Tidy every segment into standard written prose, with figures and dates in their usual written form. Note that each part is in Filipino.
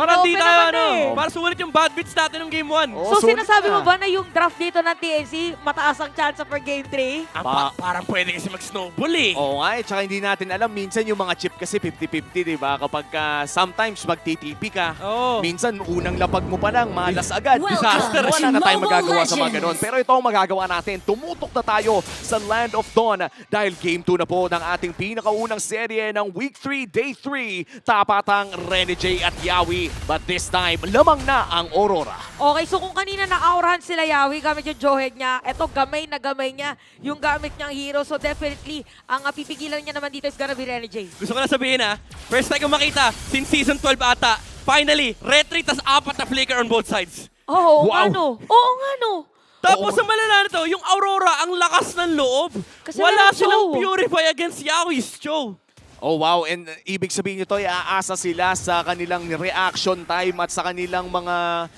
Para di Inopen tayo, naman eh. para sulit yung bad beats natin ng game 1. Oh, So sulit sinasabi mo na. ba na yung draft dito ng TNC, mataas ang chance for game 3? Parang pwede kasi mag-snowball eh. Oo nga, tsaka hindi natin alam. Minsan yung mga chip kasi 50-50, di ba? Kapag sometimes magtitipi ka, Oo. minsan unang lapag mo pa lang, malas agad. Disaster. Wala na tayong Mobile magagawa sa mga Legends. ganun. Pero ito ang magagawa natin. Tumutok na tayo sa Land of Dawn dahil Game 2 na po ng ating pinakaunang serye ng Week 3, Day 3. Tapatang Renegade at Yawi. But this time, lamang na ang Aurora. Okay, so kung kanina na-aurahan sila Yawi gamit yung Jawhead niya, eto gamay na gamay niya yung gamit niyang hero. So definitely, ang pipigilan niya naman dito is gonna be Renegade. Gusto ko na sabihin first time ko makita since season 12 ata, finally, retreat tas 4 na flicker on both sides. Oo, Wow. nga no. Oo nga no. Tapos sa malala nito, yung Aurora, ang lakas ng loob. Kasi Wala meron silang show. purify against Yawi's show. Oh wow, and ibig sabihin nito ay aasa sila sa kanilang reaction time at sa kanilang mga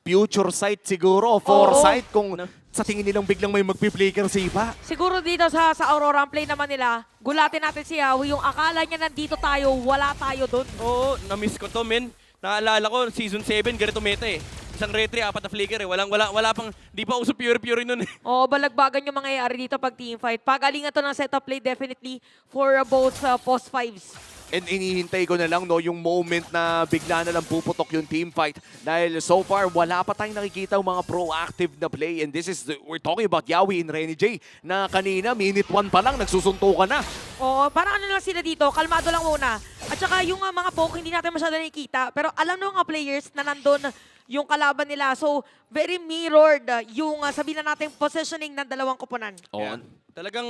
future sight siguro, foresight kung sa tingin nilang biglang may magpi-flicker sa iba. Siguro dito sa Aurora, ang play naman nila, gulatin natin si Yawi. Yung akala niya nandito tayo, wala tayo doon. Oo, na-miss ko to, men. Naalala ko, season 7, ganito meta eh. Isang retry, 4 na flicker eh. Wala pang, di pa uso pure nun eh. Oo, balagbagan yung mangyayari dito pag teamfight. Pagalingan to ng setup play definitely for both post 5s. And inihintay ko na lang yung moment na bigla na lang puputok yung team fight. Dahil so far, wala pa tayong nakikita yung mga proactive na play. And this is, we're talking about Yawi and Renegade na kanina, minute 1 pa lang, nagsusuntukan na. Oo, parang ano lang sila dito, kalmado lang muna. At saka yung mga poke, hindi natin masyado nakikita. Pero alam ng mga players na nandun yung kalaban nila. So, very mirrored yung sabihin na natin positioning ng dalawang koponan. Yeah. Talagang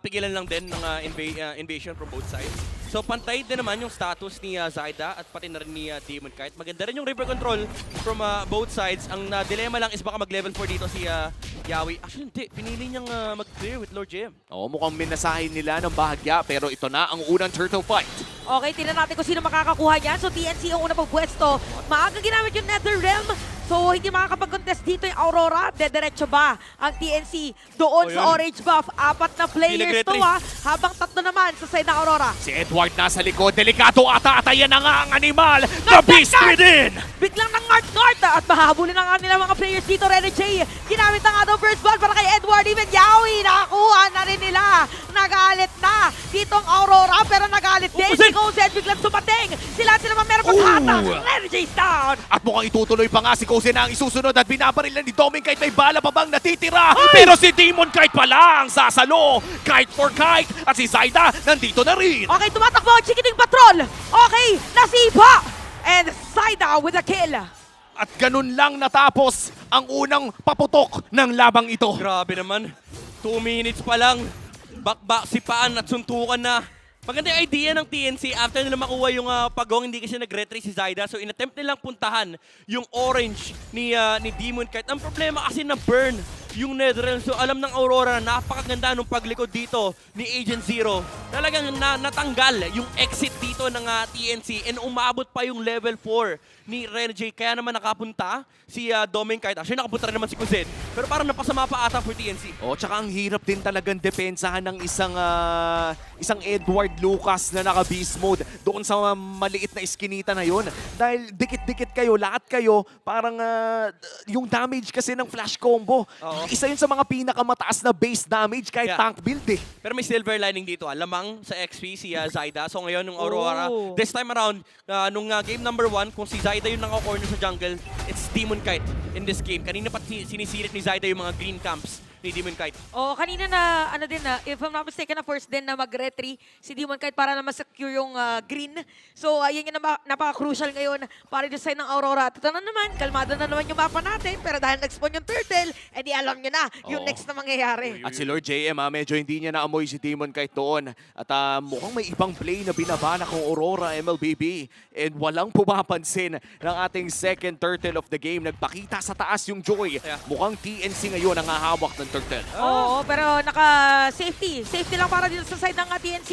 pigilan lang din ng invasion from both sides. So pantay din naman yung status ni Zyda at pati na rin ni Demon Kite. Maganda rin yung river control from both sides. Ang dilemma lang is baka mag-level 4 dito si Yawi. Actually hindi, pinili niyang mag-clear with Lord JM. Oo, mukhang minasahin nila ng bahagya. Pero ito na ang unang turtle fight. Okay, tingnan natin kung sino makakakuha niyan. So, TNC ang una pagpwesto. Maaga ginamit yung Nether Realm. So, hindi makakapag-contest dito yung Aurora. Dediretso ba ang TNC doon sa orange buff? 4 na players to habang 3 naman sa side ng Aurora. Si Edward nasa likod. Delikado ata at ayan na nga ang animal. The Beast Within! Biglang ng North at mahabulin na nga nila mga players dito. Renegade, ginamit na nga daw first blood para kay Edward. Even Yawi, nakakuha na rin nila. Nagalit na ditong Aurora pero nagalit din. Si Gozen biglang sumating. Sila naman meron paghatak. Renegade's down. At mukhang itutuloy pa nga si Kozen na ang isusunod at binabaril na ni Doming Kite. May bala pa bang natitira? Pero si Demon Kite pa lang sasalo. Kite for Kite at si Zyda nandito na rin. Okay, tumatakbo ang Chickening Patrol. Okay, nasipa. And Zyda with a kill. At ganun lang natapos ang unang paputok ng labang ito. Grabe naman. 2 minutes pa lang. Bakbak sipaan at suntukan na. Maganda yung idea ng TNC after nila makuha yung pagong, hindi kasi nag-retry si Zyda. So in-attempt nilang puntahan yung orange ni Demon Kite. Ang problema kasi na burn yung Netherrealm. So alam ng Aurora na napakaganda nung paglikod dito ni Agent Zero. Talagang natanggal yung exit dito ng TNC and umabot pa yung level 4 ni Renegade. Kaya naman nakapunta si Doming Kite. Actually nakapunta rin naman si Kuzen. Pero parang napasama pa ata for TNC. O, tsaka ang hirap din talagang depensahan ng isang Edward Lucas na naka-beast mode doon sa maliit na iskinita na yun. Dahil dikit-dikit kayo, lahat kayo, parang yung damage kasi ng flash combo. Oo. Isa yun sa mga pinakamataas na base damage kahit tank build eh. Pero may silver lining dito. Lamang sa XP si Zyda. So ngayon nung Aurora, this time around, nung game number 1, kung si Zyda yung naka-corner sa jungle, it's Demon Kite in this game. Kanina pa sinisirit ni Zyda yung mga green camps ni Demon Kite. Oh, kanina na, ano din na, if I'm not mistaken, na first din na mag-retry si Demon Kite para na ma-secure yung green. So, yan yung napaka-crucial ngayon para yung side ng Aurora. At ito na naman, kalmado na naman yung mapa natin, pero dahil nag-spawn yung turtle, edi alam nyo na yung next na mangyayari. At si Lord JM, medyo hindi niya naamoy si Demon Kite doon. At mukhang may ibang play na binabala kong Aurora MLBB. And walang pumapansin ng ating second turtle of the game. Nagpakita sa taas yung Joy. Mukhang TNC ngayon ang hahawak ng turtle. Oo, pero naka-safety. Safety lang para dito sa side ng TNC.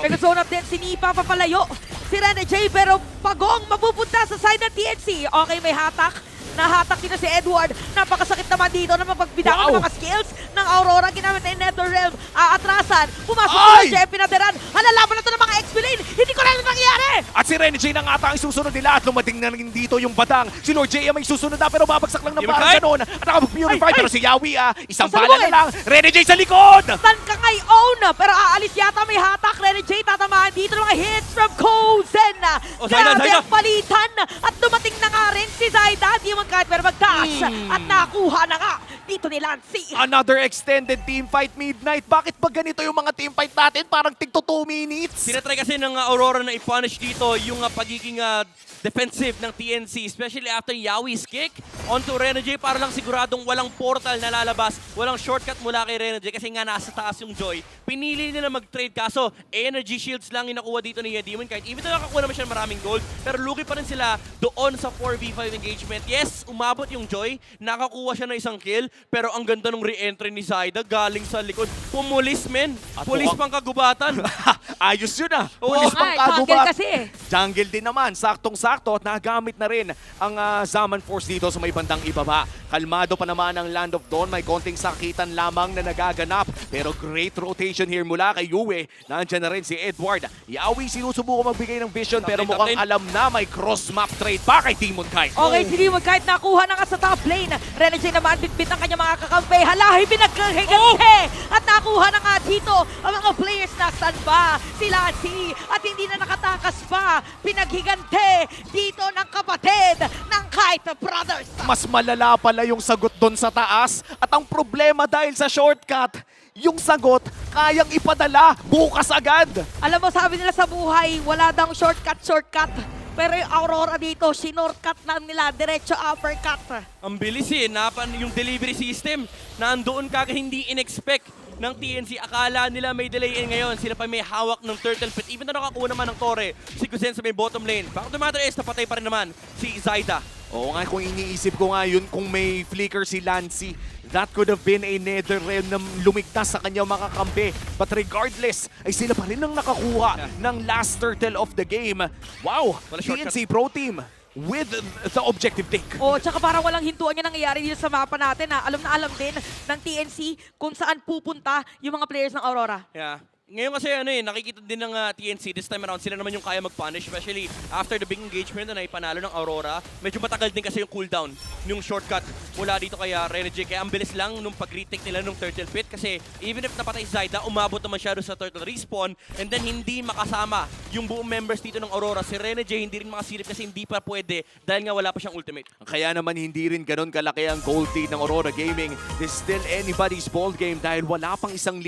Nag-zone up din si Nipa papalayo. Si Renegade, pero pagong mapupunta sa side ng TNC. Okay, may hatak. Nahatak dito si Edward. Napakasakit naman dito na mapagbitawan ng mga skills ng Aurora. Ginamit na yung Nether Realm. Aatrasan. Pumasok si Jeff, pinaderan. Halalaban na ito ng mga XP lane. Hindi ko na lang nangyayari. At si Renny J na nga ata ang susunod nila at lumating na rin dito yung badang. Si Lord J may susunod na pero babagsak lang ng Demon parang Knight! ganun. At nakapag-purify Ay! pero si Yawi isang Pasalubungin! bala na lang. Renny J sa likod! Stan ka ngayon, pero aalis yata may hatak. Rene J tatamaan dito ng mga hits from Kozen. Oh, Zyda, Grabe Zyda! ang palitan. At dumating na nga rin si Zyda. Demon Knight pero mag-dash. At nakuha na nga dito ni Lancy. Another extended team fight midnight. Bakit ba ganito yung mga team fight natin? Parang tigto 2 minutes. Tinatry kasi ng Aurora na i-punish dito yung pagiging defensive ng TNC, especially after Yawi's kick onto Renegade para lang siguradong walang portal na lalabas, walang shortcut mula kay Renegade kasi nga nasa taas yung Joy. Pinili nila mag-trade kaso energy shields lang yung nakuha dito ni Demon Knight. Even though nakakuha naman siya ng maraming gold, pero lugi pa rin sila doon sa 4v5 engagement. Yes, umabot yung Joy, nakakuha siya ng isang kill, pero ang ganda ng re-entry ni Zyda galing sa likod. Pumulis, men. At Pulis mukhang- pang kagubatan. Ayos yun Oo Pulis nga, pang jungle kagubat. kasi eh. Jungle din naman, saktong-sakto at nagamit na rin ang Zaman Force dito sa may bandang ibaba. Kalmado pa naman ang Land of Dawn, may konting sakitan lamang na nagaganap. Pero great rotation here mula kay Yue. Nandiyan na rin si Edward. Yawi sinusubukan magbigay ng vision pero Top mukhang lane. alam na may cross-map trade pa kay Demon Knight. Okay, si Demon Knight nakuha na nga sa top lane. Rene J naman bitbit ang kanyang mga kakampi. Halahi pinagkahigante. At nakuha na nga dito ang mga players na saan ba? Si Lancy. At hindi na nakatakas pa. Pinaghigante dito ng kapatid ng Kite Brothers. Mas malala pala yung sagot doon sa taas. At ang problema dahil sa shortcut, yung sagot kayang ipadala bukas agad. Alam mo, sabi nila sa buhay, wala daw shortcut. Pero yung Aurora dito, sinortcut lang nila, diretso uppercut. Ang bilis yung delivery system, nandoon kagad hindi in-expect ng TNC. Akala nila may delay ngayon. Sila pa may hawak ng turtle pit. Even na nakakuha naman ng Torre, si Kuzen sa may bottom lane. Bakit the matter is, napatay pa rin naman si Zyda. Oo nga, kung iniisip ko nga yun, kung may flicker si Lancy, that could have been a Netherrealm na lumigtas sa kanyang mga kampi. But regardless, ay sila pa rin ang nakakuha ng last turtle of the game. Wow! Wala shortcut. TNC Pro Team with the objective take. O, tsaka parang walang hintuan yung nangyayari dito sa mapa natin. Alam na alam din ng TNC kung saan pupunta yung mga players ng Aurora. Yeah. Ngayon kasi nakikita din ng TNC this time around, sila naman yung kaya mag-punish, especially after the big engagement na naipanalo ng Aurora. Medyo matagal din kasi yung cooldown, yung shortcut mula dito kay Renegade. Kaya ang bilis lang nung pag-retake nila nung Turtle Pit kasi even if napatay si Zyda, umabot naman siya doon sa Turtle Respawn and then hindi makasama yung buong members dito ng Aurora. Si Renegade hindi rin makasilip kasi hindi pa pwede dahil nga wala pa siyang ultimate. Kaya naman hindi rin ganun kalaki ang gold lead ng Aurora Gaming. This is still anybody's ball game dahil wala pang 1,000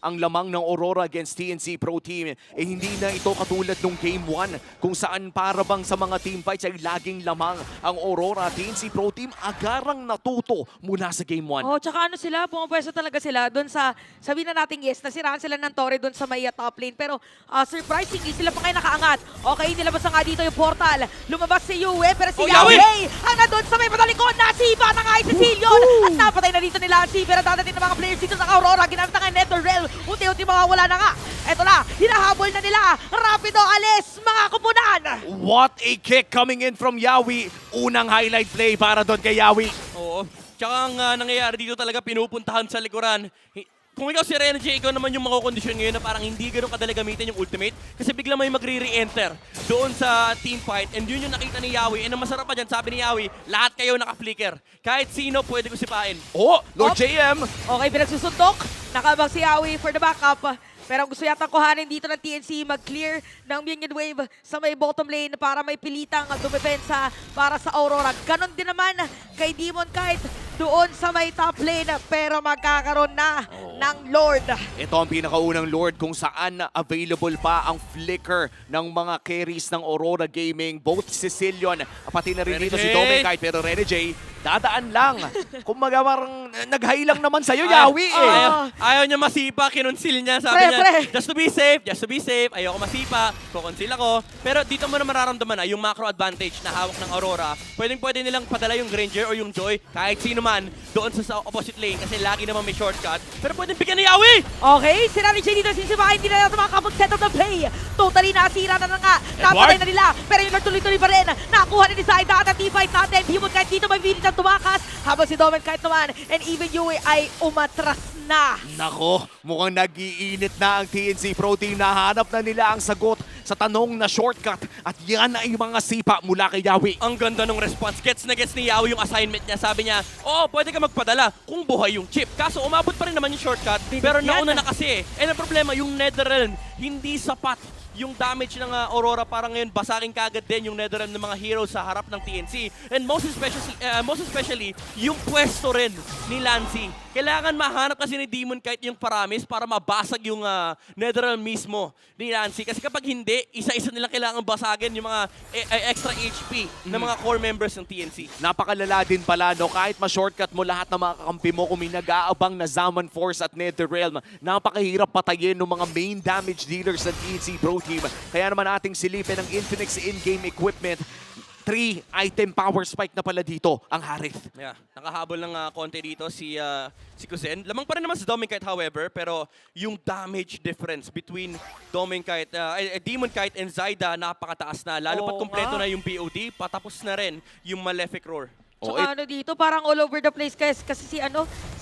ang lamang ng Aurora against TNC Pro Team. Hindi na ito katulad nung Game 1 kung saan para bang sa mga team fights ay laging lamang ang Aurora. TNC Pro Team agarang natuto mula sa Game 1. Oh, tsaka ano sila, pumapwesto talaga sila doon sa, sabihin na natin yes, nasiraan sila ng Torre doon sa may top lane. Pero surprisingly, sila pa ngayon nakaangat. Okay, nilabas na nga dito yung portal. Lumabas si Yue, pero si Oh, Yawi Yawi! ang nandun sa may patalikod. Nasiba na nga si Cecilion. At napatay na dito ni Lancy. Pero dadating ng mga players dito sa Aurora. Ginamit na nga yung Netherrealm. Unti-unti mawawala na nga. Eto na, hinahabol na nila. Rapido, alis, mga kupunan. What a kick coming in from Yawi. Unang highlight play para doon kay Yawi. Oo. Tsaka ang nangyayari dito talaga pinupuntahan sa likuran. Kung ikaw si Renegade, ikaw naman yung makokondisyon ngayon na parang hindi ganun kadali gamitin yung ultimate kasi bigla may magre-re-enter doon sa team fight and yun yung nakita ni Yawi. And ang masarap pa dyan, sabi ni Yawi, lahat kayo naka-flicker. Kahit sino pwede ko sipain. Oh, Lord Op. JM. Okay, pinagsusundok. Nakabang si Yawi for the backup. Pero gusto yata kuhanin dito ng TNC mag-clear ng minion wave sa may bottom lane para may pilitang dumepensa para sa Aurora. Ganon din naman kay Demon Knight doon sa may top lane pero magkakaroon na ng Lord. Ito ang pinakaunang Lord kung saan available pa ang flicker ng mga carries ng Aurora Gaming. Both Sicilian, pati na rin dito si Renegade. Dominic pero Renegade, dadaan lang. Kung parang nag-high lang naman sa'yo, Yawi eh. Ayaw niya masipa, kinonsil niya. Sabi niya, Pre. just to be safe. Ayoko masipa, kukonsil ako. Pero dito mo na mararamdaman yung macro advantage na hawak ng Aurora. Pwede nilang padala yung Granger o yung Joy, kahit sino man, doon sa opposite lane kasi lagi naman may shortcut. Pero pwedeng bigyan ni Yawi! Okay, si Rani J dito sisibahin, hindi na natin makakapag-set up ng play. Totally nasira na nga. Napatay na nila. Pero yung Lord tuloy-tuloy pa rin. Nakuha ni Zyda at ang team-fight natin. Demon Knight dito may bilit ang tumakas. Habang si Dominic Knight naman and even Yue ay umatras na. Nako, Mukhang nag-iinit na ang TNC Pro Team. Nahanap na nila ang sagot sa tanong na shortcut. At yan ay mga sipa mula kay Yawi. Ang ganda ng response. Gets na gets ni Yawi yung assignment niya. Sabi niya, oo, pwede ka magpadala kung buhay yung chip. Kaso umabot pa rin naman yung shortcut. Pero nauna na kasi. Eh, ang problema, yung Netherrealm, hindi sapat yung damage ng Aurora. Para ngayon, basakin kagad din yung Netherrealm ng mga heroes sa harap ng TNC. And most especially yung pwesto rin ni Lancy. Kailangan mahanap kasi ni Demon Kite yung paramis para mabasag yung Netherrealm mismo ni Lancy. Kasi kapag hindi, isa-isa nilang kailangan basagin yung mga extra HP ng mga core members ng TNC. Napakalala din pala, no? Kahit ma-shortcut mo lahat ng mga kakampi mo, kung may nag-aabang na Zaman Force at Netherrealm, napakahirap patayin ng mga main damage dealers ng TNC Pro Team. Kaya naman ating silipin ang Infinix in-game equipment. 3-item power spike na pala dito ang Harith. Yeah, nakahabol ng konti dito si Kuzen. Lamang pa rin naman si Demon Kite however, pero yung damage difference between Demon Kite and Zyda napakataas na. Lalo pat kompleto na yung BOD, patapos na rin yung Malefic Roar. Tsaka dito, parang all over the place kasi si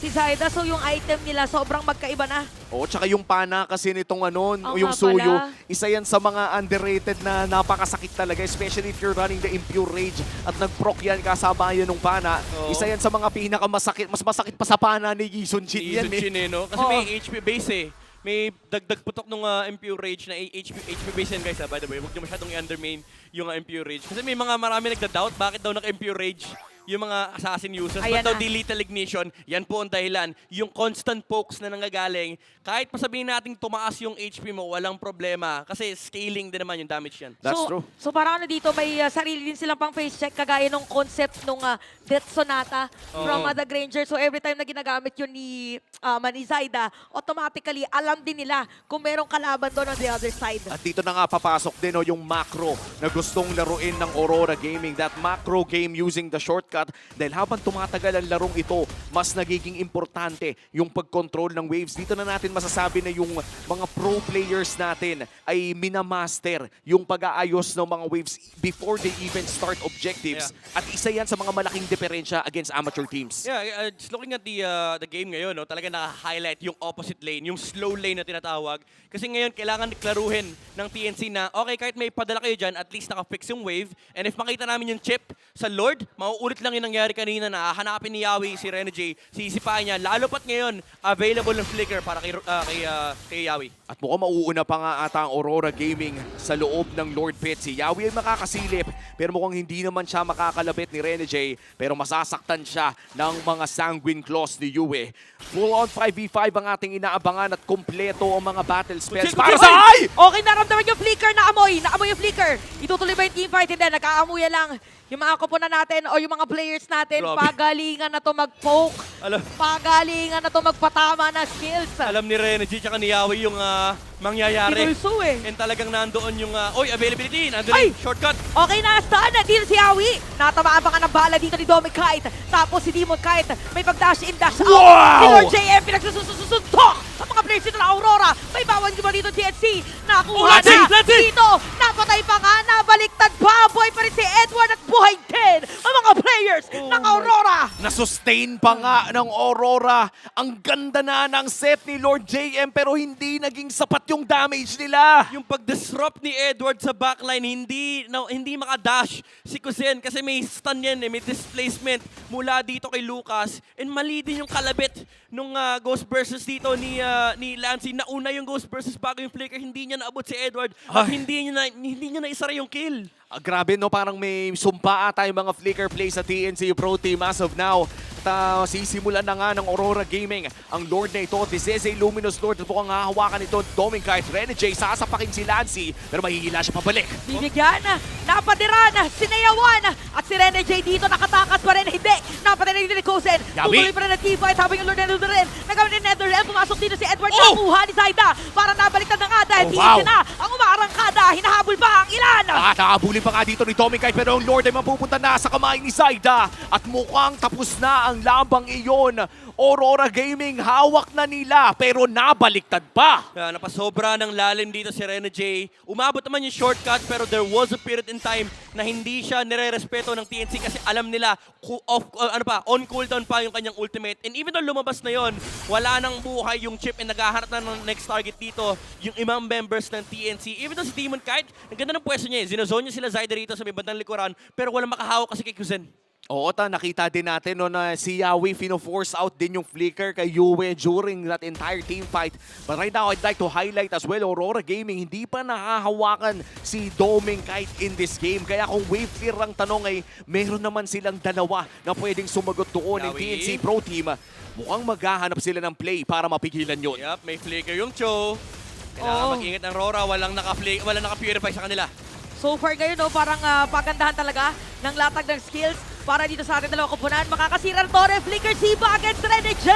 Zyda, so yung item nila sobrang magkaiba na. Tsaka yung pana kasi nitong Oo yung nga suyo, pala. isa yan sa mga underrated na napakasakit talaga, especially if you're running the Impure Rage at nag-proc yan kasama yan ng pana. Oo. Isa yan sa mga pinakamasakit, mas masakit pa sa pana ni Yisun Chin yan. No? Kasi may HP base May dagdag putok nung Impure Rage na HP base yan guys by the way. Huwag nyo masyadong i-undermain yung Impure Rage. Kasi may mga marami nagda-doubt bakit daw naka-Impure Rage yung mga assassin users. Ayan But daw na. Lethal Ignition, yan po ang dahilan. Yung constant pokes na nanggagaling, kahit pa sabihin natin tumaas yung HP mo, walang problema. Kasi scaling din naman yung damage yan. That's true. So parang dito, may sarili din silang pang face check kagaya nung concept nung Death Sonata from The Granger. So every time na ginagamit yun ni Zyda, automatically alam din nila kung merong kalaban doon on the other side. At dito na nga papasok din yung macro na gustong laruin ng Aurora Gaming. That macro game using the shortcut. Dahil habang tumatagal ang larong ito, mas nagiging importante yung pag-control ng waves. Dito na natin masasabi na yung mga pro players natin ay minamaster yung pag-aayos ng mga waves before they even start objectives. At isa yan sa mga malaking diferensya against amateur teams. Yeah, just looking at the game ngayon, no, talaga na-highlight yung opposite lane, yung slow lane na tinatawag. Kasi ngayon, kailangan klaruhin ng TNC na, okay, kahit may padala kayo dyan, at least naka-fix yung wave. And if makita namin yung chip sa Lord, mauulit lang yung nangyari kanina na hanapin ni Yawi, si Rene J, sisipain niya. Lalo pat ngayon, available ng flicker para kay Yawi. At mukhang mauuna pa nga ata ang Aurora Gaming sa loob ng Lord Pit. Si Yawi ay makakasilip, pero mukhang hindi naman siya makakalapit ni Rene J. Pero masasaktan siya ng mga sanguine claws ni Yue. Full on 5v5 ang ating inaabangan at kompleto ang mga battle spells para sa ay! Okay, naramdaman yung flicker na amoy. Naamoy yung flicker. Itutuloy ba yung teamfight? Hindi, nag-aamuya lang. Yung mga koponan natin o yung mga players natin, Grabe. pagalingan na to mag-poke. Alam, Pagalingan na to magpatama na skills. alam ni Rene J tsaka ni Yawi yung mangyayari. Tinulso eh. And talagang nandoon yung, availability, nandoon Ay! yung shortcut. Okay na, stun. Dito si Awi. Natamaan pa nga ng bala dito ni Demon Kite. Tapos si Demon Kite may pag-dash in, dash out. Wow! Si Lord JM pinagsusuntok sa mga players dito ng Aurora. May bawang ba dito TNC. Nakuha Let's see, na. let's see. Dito, napatay pa nga. Nabaliktad pa. Boy pa rin si Edward at buhay din ang mga players ng Aurora. Na-sustain pa nga ng Aurora. Ang ganda na ng set ni Lord JM pero hindi naging sapat yung damage nila. Yung pag-disrupt ni Edward sa backline, hindi makadash si Kuzen kasi may stun yan may displacement mula dito kay Lucas. And mali din yung kalabit nung Ghost versus dito ni Lancy. Nauna yung Ghost versus bago yung flicker, hindi niya naabot si Edward at hindi niya na isara yung kill. Grabe no, parang may sumpa ata yung mga flicker plays sa TNC Pro Team as of now. At sisimulan na nga ng Aurora Gaming ang Lord na ito. This is a Luminous Lord at mukhang hahawakan ito Demon Kite. Rene J, sasapakin si Lancy pero mahihila siya pabalik. Bibigyan, napadiran, sinayawan, at si Rene J dito nakatakas pa rin. Hindi, napatay na dito ni Kuzen. Yawi! Tutuloy pa rin ang teamfight habang yung Lord na dito rin. Nagamit ni Netherrealm, pumasok dito si Edward. Oh! Nakuha ni Zyda para nabaliktad na nga dahil Oh, TNC wow! na ang umaarangkada. Hinahabol pa ang ilan. Nakakabulin pa nga dito ni Demon Kite pero ang Lord ay mapupunta na sa kamay ni Zyda at mukhang tapos na ang labang iyon. Aurora Gaming hawak na nila pero nabaliktad pa. Napasobra ng lalim dito si Rene J. Umabot naman yung shortcut pero there was a period in time na hindi siya nire-respeto ng TNC kasi alam nila on cooldown pa yung kanyang ultimate. And even though lumabas na yon, wala nang buhay yung chip and naghahanap na ng next target dito, yung ibang members ng TNC. Even though si Demon Kite, ang ganda ng pwesto niya eh. Zinozone niya sila Zyder rito sa may bandang likuran, pero walang makahawak kasi kay Kuzen. Oo, nakita din natin no, na si Yawi fino-force out din yung flicker kay Yue during that entire team fight. But right now, I'd like to highlight as well, Aurora Gaming, hindi pa nahahawakan si Doming Kite in this game. Kaya kung wave clear ang tanong ay meron naman silang dalawa na pwedeng sumagot doon. Yung Yawi. TNC Pro Team, mukhang maghahanap sila ng play para mapigilan yun. Yup, may flicker yung Cho. Kailangan mag-ingat ng Rora, walang naka-purify sa kanila. So far ngayon, no, parang pagandahan talaga ng latag ng skills para dito sa ating dalawang kupunan. Makakasira ng Torre, flicker Siba against Rene J.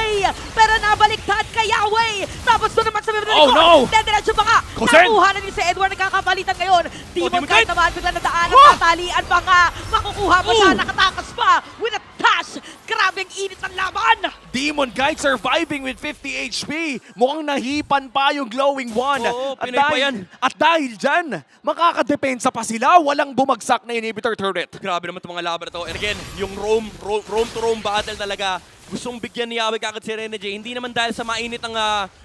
Pero nabaliktad kay Yahweh. Tapos doon naman sa mga Oh, no! Dediretso pa nga. Kusen! Nakuha na din si Edward, nagkakapalitan ngayon. Demon Demon Kite Kite! naman, bigla na daan. Oh! Tatalian pa nga. Makukuha pa siya, Oh! nakatakas pa. With a dash. Grabing init ng laban. Demon Kite surviving with 50 HP. Mukhang nahipan pa yung glowing one. Oo, Pinoy pa yan. At dahil dyan, makakadepensa pa sila. Walang bumagsak na inhibitor turret. Grabe naman itong mga laban na to. And again, yung roam to roam battle talaga. Gustong bigyan ni Yawi kagad si Rene J. Hindi naman dahil sa mainit ang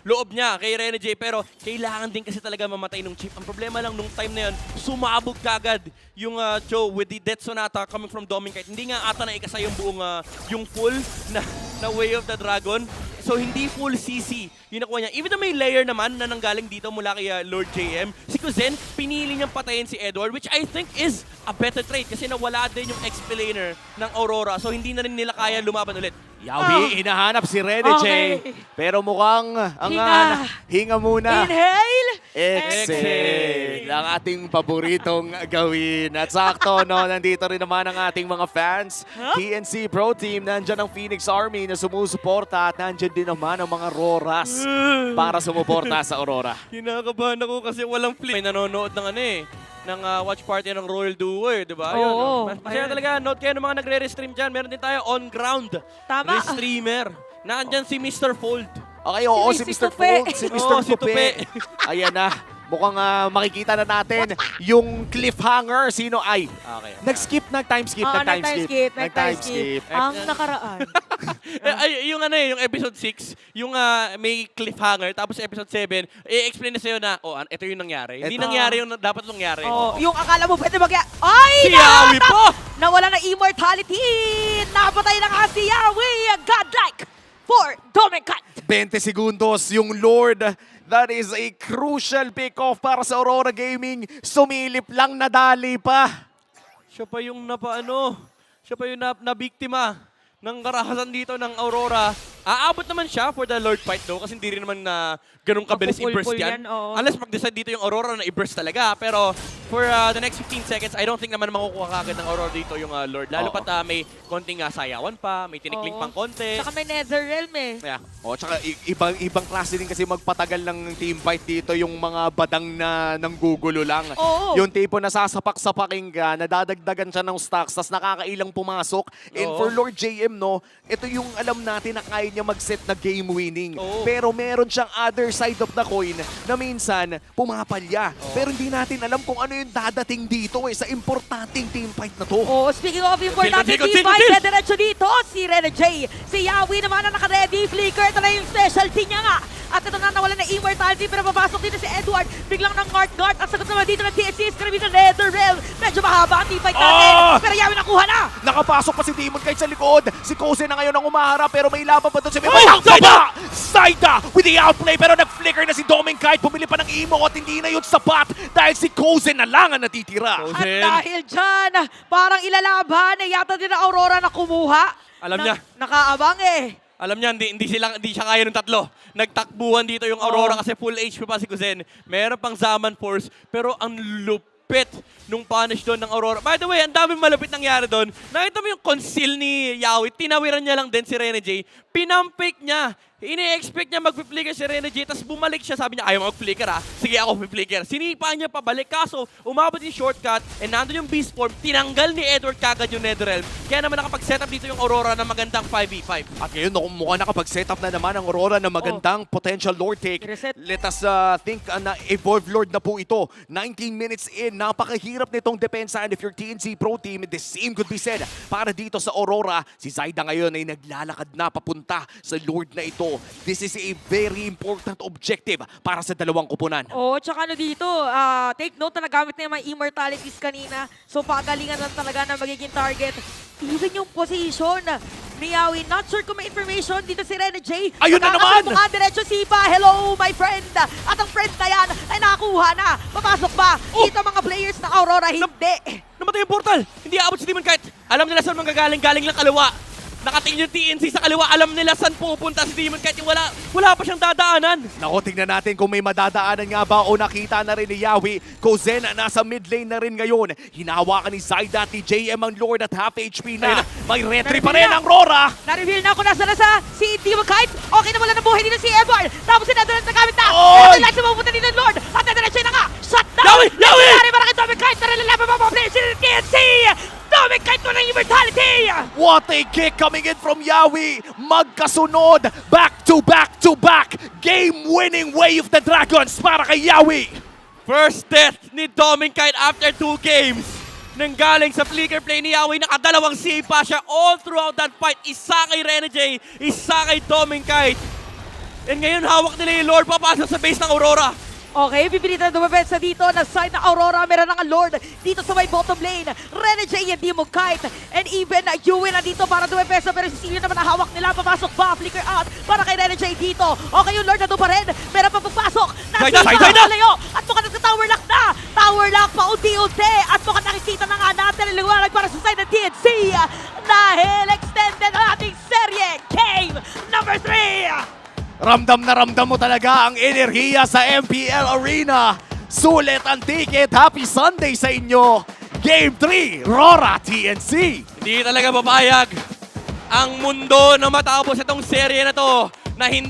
loob niya kay Rene J. Pero kailangan din kasi talaga mamatay ng chip. Ang problema lang nung time na yun, sumabog kagad yung Joe with the Death Sonata coming from Doming Kite. Hindi nga ata na ikasa yung buong yung full na Way of the Dragon. So hindi full CC yung nakuha niya. Even though may layer naman na nanggaling dito mula kay Lord JM, si Kuzen pinili niyang patayin si Edward, which I think is a better trade kasi nawala din yung explainer ng Aurora. So hindi na rin nila kaya lumaban ulit. Yawi, hinahanap si Rene J. Okay. Pero mukhang ang Hinga. hinga muna. Inhale. Exhale. Ang ating paboritong gawin. At sakto, no, nandito rin naman ang ating mga fans. TNC Pro Team, nandyan ang Phoenix Army na sumusuporta at nandyan din naman ang mga Roras para sumuporta sa Aurora. Kinakabahan ako kasi walang flip. May nanonood ng ng watch party ng Royal Duo di ba? Oo. Yun, no? Masaya talaga, note kayo ng mga nagre-restream dyan. Meron din tayo on-ground Tama. restreamer. Nandyan si Mr. Fold. Okay, oo, si Si Mr. Tupe. Fold, si Mr. Oo, si Tupe. Ayan na. Mukhang makikita na natin yung cliffhanger. Sino ay? Okay. Nag-time skip. Nag-time skip. Ang nakaraan. Ay, yung yung episode 6, yung may cliffhanger, tapos episode 7, i-explain na sa'yo na, ito yung nangyari. Hindi Eto. nangyari yung dapat nangyari. Oh, yung akala mo pwede Ay! Si Yawi nahatak! po! Nawala ng immortality! Napatay na nga si Yawi! Godlike for Doming Kite! 20 segundos yung Lord. That is a crucial pick-off para sa Aurora Gaming. Sumilip lang, nadali pa. Siya pa yung siya pa yung nabiktima ng karahasan dito ng Aurora. Aabot naman siya for the Lord fight though kasi hindi rin naman na ganun kabilis i-burst Mapupulpul yan. yan, oo. Unless mag-decide dito yung Aurora na i-burst talaga. Pero for the next 15 seconds, I don't think naman makukuha kagad ng Aurora dito yung Lord. Lalo Oo. pat may konting sayawan pa, may tinikling Oo. pang konti. Tsaka may Netherrealm eh. Yeah. Tsaka ibang klase din kasi magpatagal ng team fight dito yung mga badang na nanggugulo lang. Oo. Yung tipo na sasapak-sapaking ka, nadadagdagan siya ng stocks, tas nakakailang pumasok. And Oo. for Lord JM, no, ito yung alam natin na kaya niya mag-set na game winning. Oo. Pero meron siyang other side of the coin na minsan pumapalya. Pero hindi natin alam kung ano yung dadating dito sa importanteng team fight na to. Oh, speaking of important Conceal, team conceal, fight, conceal. diretso dito si Rene J. Si Yawi naman na naka-ready, flicker. Ito na yung specialty niya nga. At ito na nawala ng immortality pero papasok dito si Edward. Biglang ng guard. Ang sagot naman dito ng TNC is gonna be the Netherrealm. Medyo mahaba ang team fight natin. Ah! Pero Yawi nakuha na. Nakapasok pa si Demon Kite sa likod. Si Kose na ngayon ang umaharap pero may laban pa doon si Zaida with the outplay pero nag-flicker na si Doming Kite. Pumili pa ng emo at hindi na yun sapat dahil si Kose na lang ang natitira. Kose. At dahil dyan, parang ilalaban yata din ang Aurora na kumuha. Alam niya. Nakaabang eh. Alam niya, hindi siya kaya ng tatlo. Nagtakbuhan dito yung Aurora kasi full HP pa si Kuzen. Meron pang Zaman Force, pero ang lupit nung punish doon ng Aurora. By the way, ang daming malupit nangyari doon. Nakita mo yung conceal ni Yawi, tinawiran niya lang din si Rene J. Pinampake niya Ini-expect niya mag-flicker si Rene J, tapos bumalik siya, sabi niya, ayaw mag-flicker ha. Sige ako flicker. Sinipa niya pabalik, kaso umabot yung shortcut, and nandun yung beast form, tinanggal ni Edward kagad yung Netherrealm. Kaya naman nakapag-setup dito yung Aurora na magandang 5v5. At ngayon, mukhang nakapag-setup na naman ang Aurora na magandang potential Lord take. Reset. Let us think na Evolve Lord na po ito. 19 minutes in, napakahirap nitong depensa. And if you're TNC Pro Team, the same could be said. Para dito sa Aurora, si Zaida ngayon ay naglalakad na papunta sa Lord na ito. This is a very important objective para sa dalawang kupunan. Oo, tsaka ano dito, take note na nagamit na yung mga immortalities kanina. So pagalingan lang talaga na magiging target. Even yung position ni Yawi, not sure kung may information dito si Rene J. Ayun na naman! Nakakasubukan, diretso sipa. Hello, my friend. At ang friend na yan ay nakakuha na. Papasok ba? Dito mga players ng Aurora, hindi. Namatay yung portal! Hindi aabot si Demon Kite. Alam nila saan manggagaling, galing lang kaliwa. Nakatingin yung TNC sa kaliwa, alam nila saan pupunta si Demon Kite. Wala pa siyang dadaanan. Naku, tingnan natin kung may madadaanan nga ba o nakita na rin ni Yawi. Kozen nasa mid lane na rin ngayon. Hinahawakan ni Zaida at ni JM ang Lord at half HP na. May retry pa rin ang Aurora. Na-reveal na kung nasa na si Demon Kite. Okay na wala ng buhay dito si Edward. Tapos si Netherlands nagamit na. Oy! Pero lang siya mapupunta dito ng Lord. At Netherlands na nga. Shut down! Yawi! Yawi! Nangyari para kay Demon Kite. Naralalaban pa mga players si TNC. Demon Kite mo ng immortality. What a kick coming in from Yawi! Magkasunod! Back to back! Game-winning wave of the Dragons para kay Yawi! First death ni Demon Kite after 2 games. Nanggaling sa flicker play ni Yawi, nakadalawang sipa siya all throughout that fight. Isa kay Rene J, isa kay Demon Kite. And ngayon hawak nila yung Lord, papasok sa base ng Aurora. Okay, pipilitan na dumabensa dito. Nag-side na Aurora, meron ng Lord dito sa may bottom lane. Rene J and Demon Kite. And even Yuwi na dito para dumabensa. Pero si Silio naman ang hawak nila. Papasok ba? Flicker out para kay Rene J dito. Okay, yung Lord na doon pa rin. Meron pa pagpasok. Zaida, Zaida! Malayo. At mukhang nagka-tower lock na. Tower lock pa unti-unti. At mukhang nakikita na nga natin ang liwanag para sa side ng TNC. Dahil extended ang ating serye. Game number 3. Ramdam na ramdam mo talaga ang enerhiya sa MPL Arena. Sulit ang ticket. Happy Sunday sa inyo. Game 3, Aurora TNC. Hindi talaga papayag ang mundo na matapos itong serye na to na hindi